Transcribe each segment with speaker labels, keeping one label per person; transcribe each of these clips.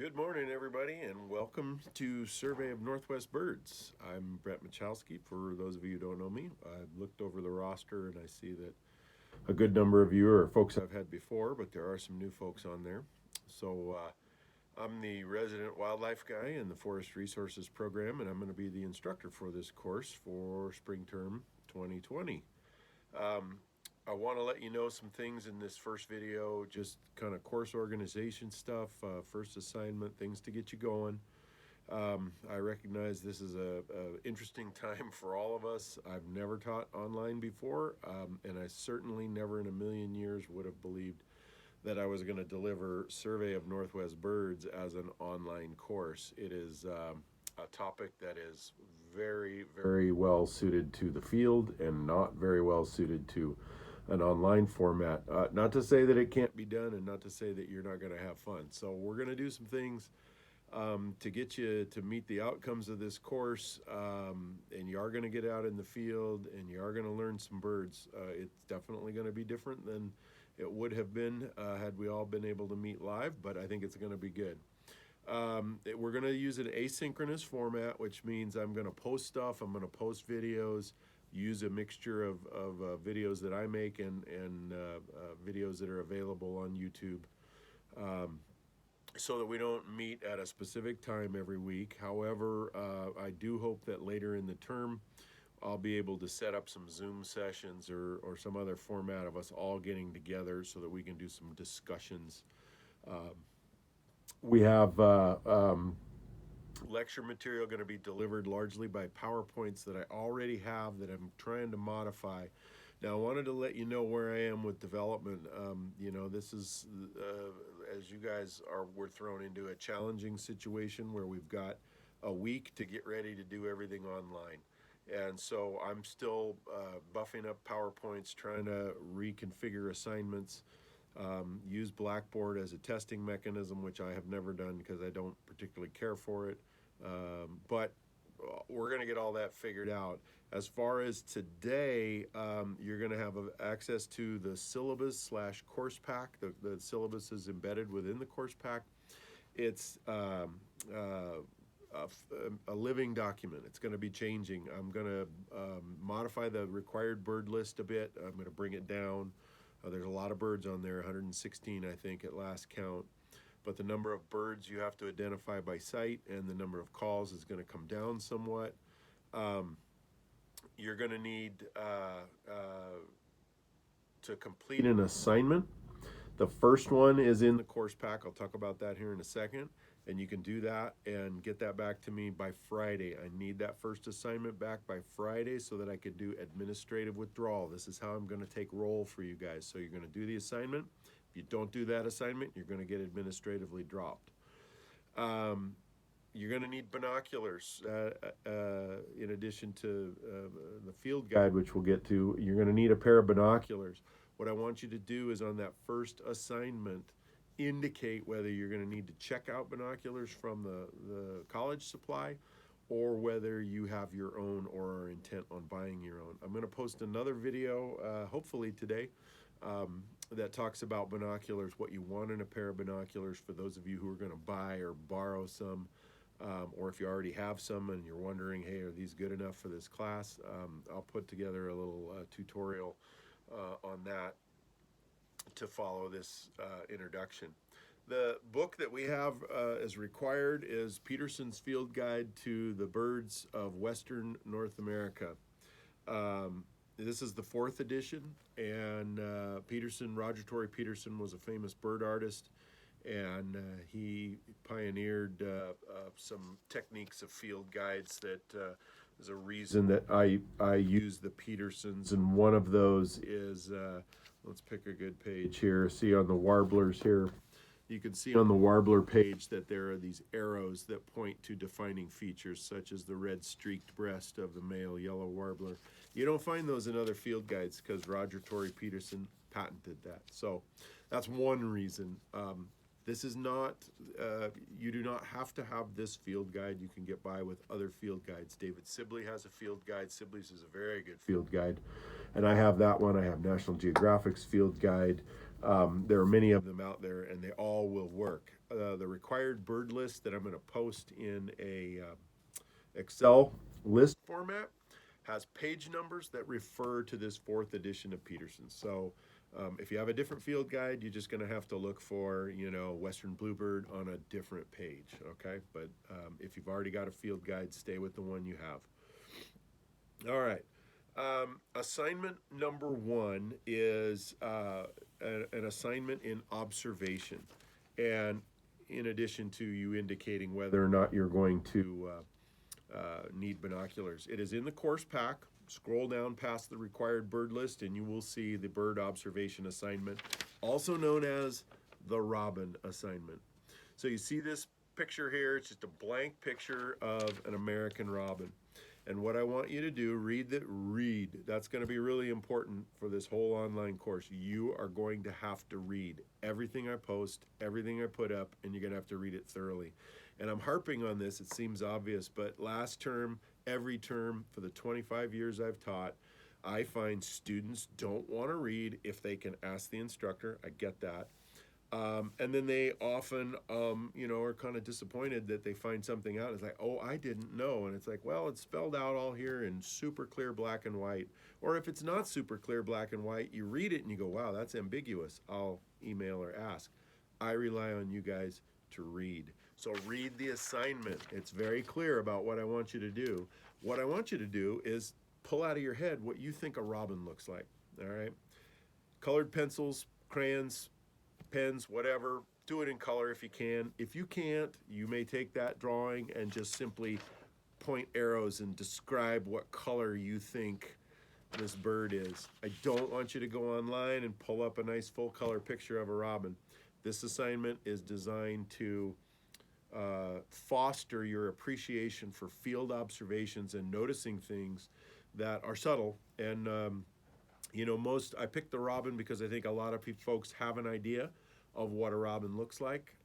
Speaker 1: Good morning, everybody, and welcome to Survey of Northwest Birds. I'm Bret Michalski. For those of you who don't know me, I've looked over the roster and I see that a good number of you are folks I've had before, but there are some new folks on there. I'm the resident wildlife guy in the Forest Resources Program, and I'm going to be the instructor for this course for spring term 2020. I want to let you know some things in this first video, just kind of course organization stuff, first assignment, things to get you going. I recognize this is a interesting time for all of us. I've never taught online before, and I certainly never in a million years would have believed that I was going to deliver Survey of Northwest Birds as an online course. It is a topic that is very, very well suited to the field and not very well suited to an online format. Not to say that it can't be done and not to say that you're not going to have fun. So we're going to do some things to get you to meet the outcomes of this course, and you are going to get out in the field and you are going to learn some birds. It's definitely going to be different than it would have been had we all been able to meet live, but I think it's going to be good. We're going to use an asynchronous format, which means I'm going to post stuff, I'm going to post videos, use a mixture of videos that I make and videos that are available on YouTube, so that we don't meet at a specific time every week. However, I do hope that later in the term I'll be able to set up some Zoom sessions or some other format of us all getting together so that we can do some discussions. We have lecture material going to be delivered largely by PowerPoints that I already have that I'm trying to modify. Now, I wanted to let you know where I am with development. This is, as you guys we're thrown into a challenging situation where we've got a week to get ready to do everything online. And so I'm still buffing up PowerPoints, trying to reconfigure assignments, use Blackboard as a testing mechanism, which I have never done because I don't particularly care for it. But we're going to get all that figured out. As far as today, you're going to have access to the syllabus / course pack. The syllabus is embedded within the course pack. It's a living document. It's going to be changing. I'm going to modify the required bird list a bit. I'm going to bring it down. There's a lot of birds on there, 116 I think at last count. But the number of birds you have to identify by sight and the number of calls is going to come down somewhat. You're going to need to complete an assignment. The first one is in the course pack. I'll talk about that here in a second. And you can do that and get that back to me by Friday. I need that first assignment back by Friday so that I could do administrative withdrawal. This is how I'm going to take roll for you guys. So you're going to do the assignment. If you don't do that assignment, you're going to get administratively dropped. You're going to need binoculars in addition to the field guide, which we'll get to. You're going to need a pair of binoculars. What I want you to do is on that first assignment, indicate whether you're going to need to check out binoculars from the college supply or whether you have your own or are intent on buying your own. I'm going to post another video, hopefully today, that talks about binoculars, what you want in a pair of binoculars for those of you who are going to buy or borrow some, or if you already have some and you're wondering, hey, are these good enough for this class? I'll put together a little tutorial on that to follow this introduction. The book that we have as required is Peterson's Field Guide to the Birds of Western North America. This is the 4th edition, and Roger Torrey Peterson was a famous bird artist, and he pioneered some techniques of field guides that is a reason that I use the Petersons, and one of those is, let's pick a good page here. See on the warblers here, you can see on the warbler page that there are these arrows that point to defining features, such as the red streaked breast of the male yellow warbler. You don't find those in other field guides because Roger Torrey Peterson patented that. So that's one reason. This is not, you do not have to have this field guide. You can get by with other field guides. David Sibley has a field guide. Sibley's is a very good field guide. And I have that one. I have National Geographic's field guide. There are many of them out there, and they all will work. The required bird list that I'm going to post in a Excel list format has page numbers that refer to this fourth edition of Peterson. So if you have a different field guide, you're just going to have to look for, Western Bluebird on a different page, okay? But if you've already got a field guide, stay with the one you have. All right. Assignment number one is an assignment in observation. And in addition to you indicating whether or not you're going to need binoculars, it is in the course pack. Scroll down past the required bird list and you will see the bird observation assignment, also known as the robin assignment. So you see this picture here, it's just a blank picture of an American robin. And what I want you to do, read. That's going to be really important for this whole online course. You are going to have to read everything I post, everything I put up, and you're going to have to read it thoroughly. And I'm harping on this, it seems obvious, but last term, every term for the 25 years I've taught, I find students don't want to read if they can ask the instructor. I get that. And then they often, are kind of disappointed that they find something out. It's like, oh, I didn't know. And it's like, well, it's spelled out all here in super clear black and white. Or if it's not super clear black and white, you read it and you go, wow, that's ambiguous. I'll email or ask. I rely on you guys to read. So read the assignment. It's very clear about what I want you to do. What I want you to do is pull out of your head what you think a robin looks like, all right? Colored pencils, crayons, pens, whatever, do it in color if you can. If you can't, you may take that drawing and just simply point arrows and describe what color you think this bird is. I don't want you to go online and pull up a nice full color picture of a robin. This assignment is designed to foster your appreciation for field observations and noticing things that are subtle. And I picked the robin because I think a lot of folks have an idea of what a robin looks like.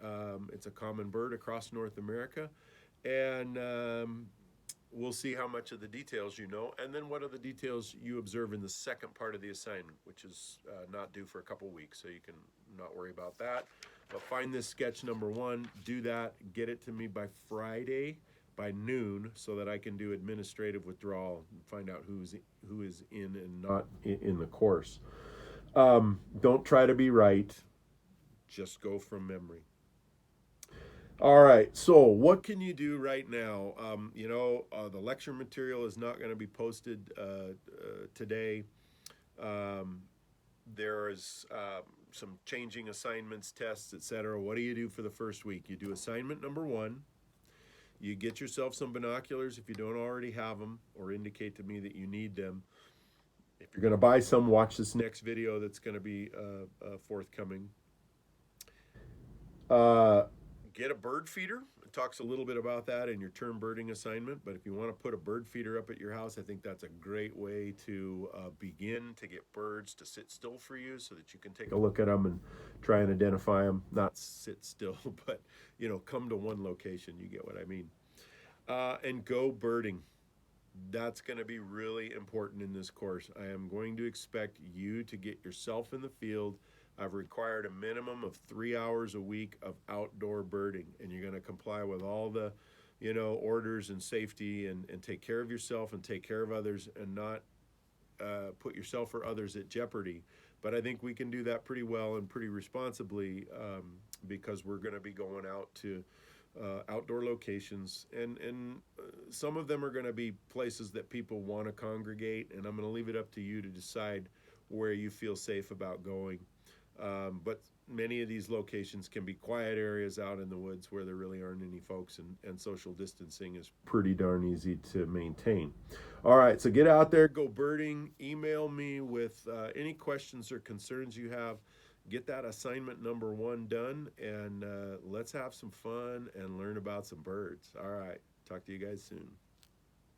Speaker 1: It's a common bird across North America, and we'll see how much of the details you know, and then what are the details you observe in the second part of the assignment, which is not due for a couple weeks, so you can not worry about that. But find this sketch number one, do that, get it to me by Friday by noon so that I can do administrative withdrawal and find out who is in and not in the course. Don't try to be right, just go from memory. All right, so what can you do right now? The lecture material is not going to be posted today. There is some changing assignments, tests, etc. What do you do for the first week? You do assignment number one. You get yourself some binoculars if you don't already have them, or indicate to me that you need them. If you're going to buy some, watch this next video that's going to be forthcoming. Get a bird feeder. It talks a little bit about that in your term birding assignment, but if you want to put a bird feeder up at your house, I think that's a great way to begin to get birds to sit still for you so that you can take a look at them and try and identify them. Not sit still, but come to one location. You get what I mean. And go birding. That's going to be really important in this course. I am going to expect you to get yourself in the field. I've required a minimum of 3 hours a week of outdoor birding, and you're going to comply with all the, orders and safety, and take care of yourself and take care of others, and not put yourself or others at jeopardy. But I think we can do that pretty well and pretty responsibly because we're going to be going out to outdoor locations, and some of them are going to be places that people want to congregate, and I'm going to leave it up to you to decide where you feel safe about going. But many of these locations can be quiet areas out in the woods where there really aren't any folks, and social distancing is pretty darn easy to maintain. All right, so get out there, go birding, email me with any questions or concerns you have. Get that assignment number one done, and let's have some fun and learn about some birds. All right, talk to you guys soon.